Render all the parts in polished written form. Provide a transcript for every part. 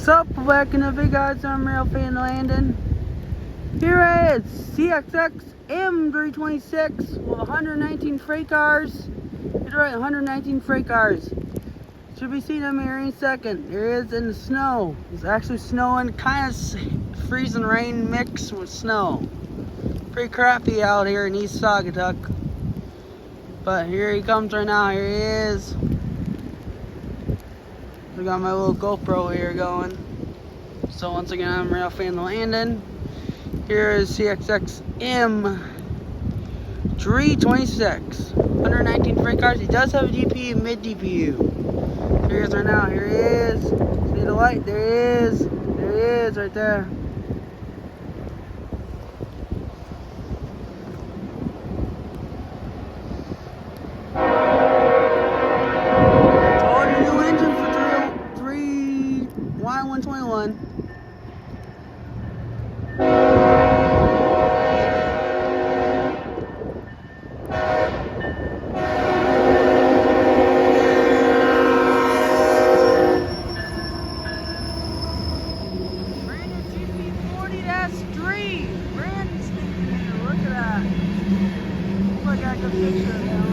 What's up? Back in the big guys, I'm Rail Fan Landon. Here is CSX M326 with 119 freight cars. That's right, 119 freight cars. Should be seeing them here any second. Here it is in the snow. It's actually snowing, kind of freezing rain mixed with snow. Pretty crappy out here in East Saugatuck. But here he comes right now. Here he is. I got my little GoPro here going. So once again, I'm Rail Fan Landon. Here is CSX M326. 119 freight cars. He does have a DPU and mid DPU. Here he is right now. Here he is. See the light? There he is. There he is right there. Y121. Brandon GP40-3. Brandon sneaking in. Look at that. Look, I got a good picture of that.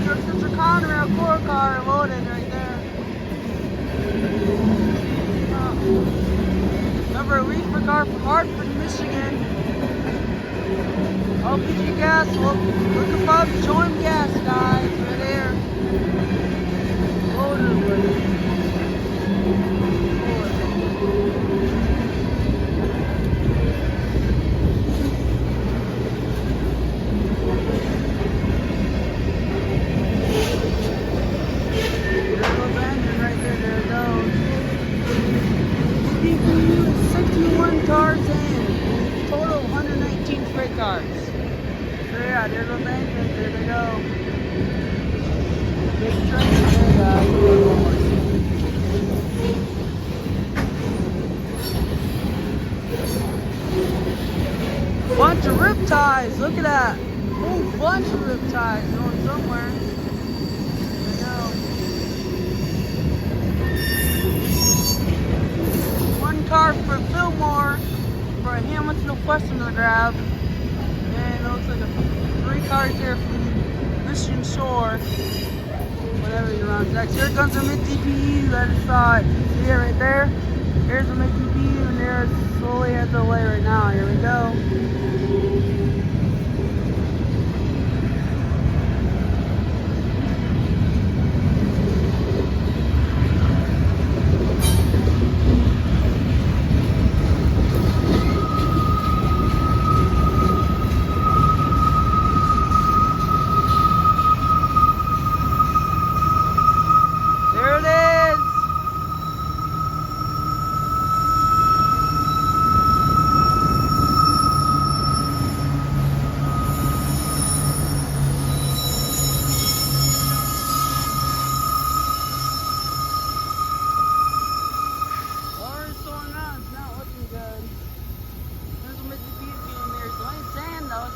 Just a Conrail core car loaded right there. Number a reefer car from Hartford, Michigan. LPG gas, look above, join gas, guys, right there. Loaded with it. There goes the engine right there, there it goes. 61 cars in, total of 119 freight cars. So yeah, there goes the engine, there they go. Big train, there you go. Bunch of rip ties, look at that. Oh, bunch of rip ties going somewhere. There you go. One car for Fillmore for a Hamilton of Western to grab. And it looks like 3 cars here from Michigan Shore. Whatever you run next. Here comes the mid DPU at the side. See it right there? Here's the mid DPU and there's slowly heads away right now. Here we go.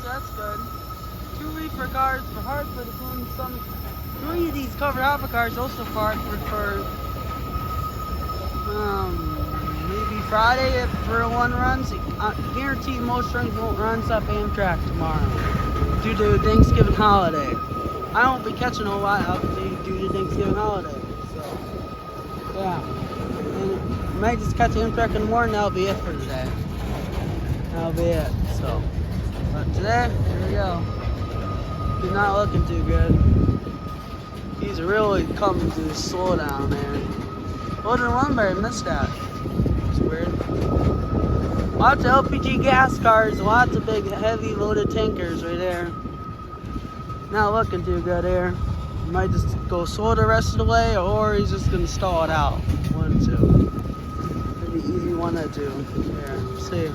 So that's good. 2 reefer cars for Hartford, including 3 of these covered alpha cars also for Hartford for maybe Friday for 1 run. So guaranteed most trains won't run up Amtrak tomorrow due to Thanksgiving holiday. I won't be catching a lot up due to Thanksgiving holiday. So yeah, and I might just catch Amtrak in the morning. That'll be it for today. That'll be it. So. But today, here we go. He's not looking too good. He's really coming to a slowdown there. Golden Lumber missed that. It's weird. Lots of LPG gas cars, lots of big, heavy loaded tankers right there. Not looking too good here. He might just go slow the rest of the way, or he's just gonna stall it out. 1 or 2. Maybe easy 1 or 2. Here, see.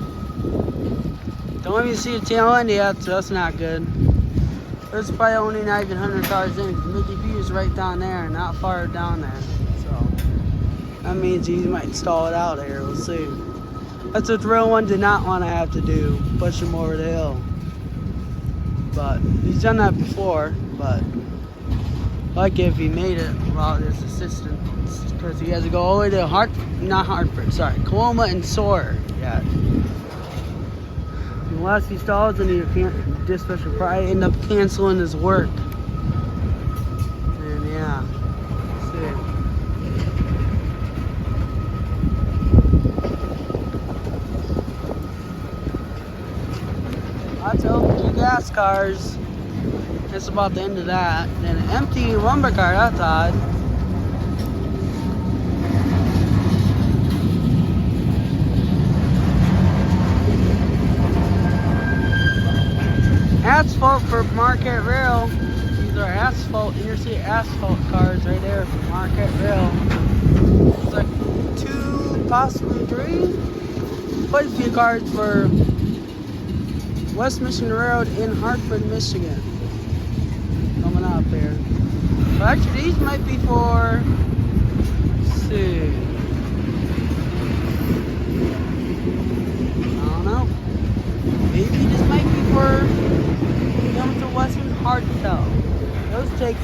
Don't let me see the tail end yet, so that's not good. There's probably only not even 100 cars in. The mid DPU is right down there, not far down there. So that means he might stall it out here. We'll see. That's what the real one did not want to have to do, push him over the hill. But he's done that before. But like if he made it without his assistance. because he has to go all the way to Coloma and Sawyer. Yeah. Unless he stalls, then he can't. Dispatcher will probably end up canceling his work. And yeah, let's see. That's LPG gas cars. That's about the end of that. Then an empty lumber car, that's odd. Asphalt for Marquette Rail. These are interstate asphalt cars right there for Marquette Rail. It's like 2, possibly 3. Quite a few cars for West Michigan Road in Hartford, Michigan. Coming up here. But actually, these might be for. Let's see. I don't know. Maybe this might be for going to Western Hartel. Those take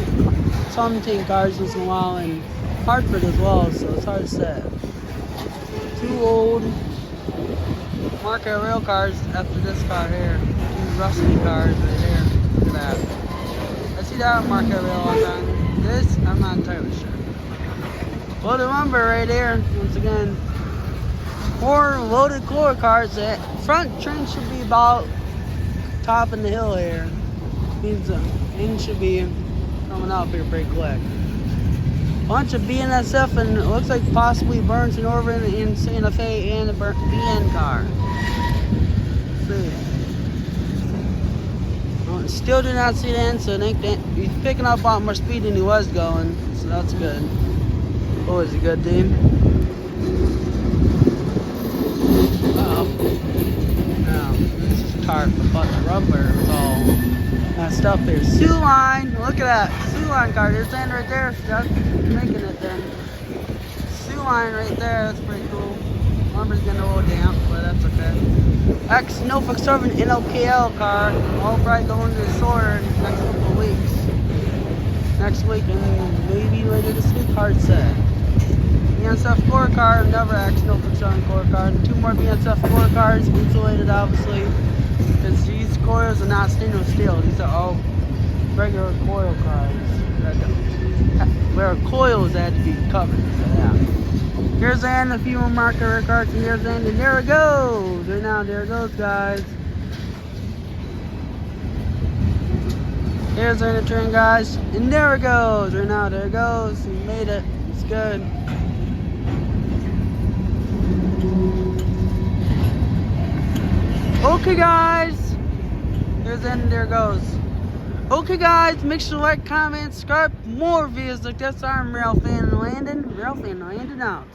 some cars once in a while in Hartford as well, so it's hard to say. 2 old Marquette Rail cars after this car here. 2 rusty cars right here. Look at that. I see that on Marquette Rail all the time. This, I'm not entirely sure. Loaded lumber right here, once again. 4 loaded core cars. The front train should be about top in the hill here. Means the end should be coming out here pretty quick. Bunch of BNSF and it looks like possibly Burns and Orvin in Santa Fe and a BN car. Well, still do not see the end, so I think that he's picking up a lot more speed than he was going, so that's good. Always a good team. Now, this is tarp, but the rubber is all messed up here. Sioux Line, look at that. Sioux Line car, they're saying right there, that's making it then. Sioux Line right there, that's pretty cool. Lumber's getting a little damp, but that's okay. Ex-Norfolk Southern NLKL car, all probably going to the Sawyer in the next couple of weeks. Next week and maybe later this week, hard to say. BNSF core car, another ex-Norfolk Southern core car. 2 more BNSF core cars, insulated obviously. Because these coils are not stainless steel, these are all regular coil cars. Where coils had to be covered, so yeah. Here's the end, a few more marker cards, and here's the end, and there it goes! Right now, there it goes, guys. Here's the end of the train, guys, and there it goes! Right now, there it goes. We made it. It's good. Okay, guys. Here's the end, and there it goes. Okay, guys, make sure to like, comment, subscribe. More videos like this. I'm Rail Fan Landon. Rail Fan Landon out.